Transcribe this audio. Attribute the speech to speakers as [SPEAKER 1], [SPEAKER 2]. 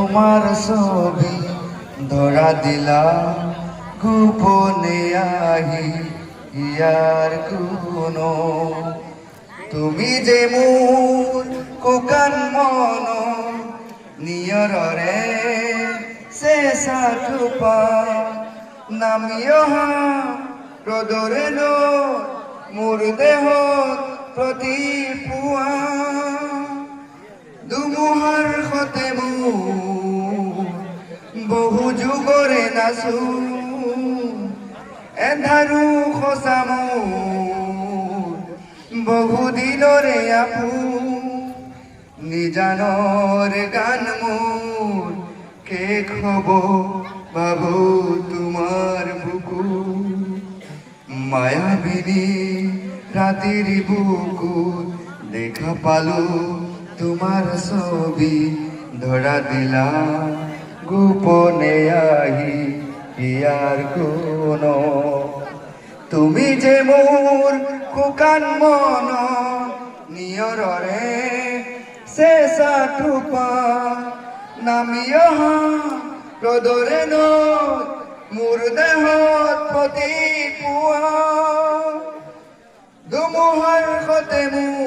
[SPEAKER 1] তোমার ছবি ধরা দিলা গোপনে আহি ইয়ার কোনো তুমি যে মোর কোকান মন নিয়ররে শেষা থোপা নামিও রদরে নো মোর দেহ প্রতি পুয়া দুমুহার সতে মোৰ বহু যুগৰে নাচো এন্ধাৰো সঁচা মোৰ বহু দিনৰে আপোন নিজানৰ গান মোৰ শেষ হ'ব ভাবো তোমাৰ বুকু মায়াবিনী ৰাতিৰ বুকুত দেখা পালো তোমার ছবি ধরা দিলা গোপনে আহি ইয়ার কোনো তুমি যে মোর কোকান মন নিয়ররে শেষা থোপা নামিও রদরে নদ মোর দেহত প্ৰতি পুৱা দুমুহাৰ সতে মোৰ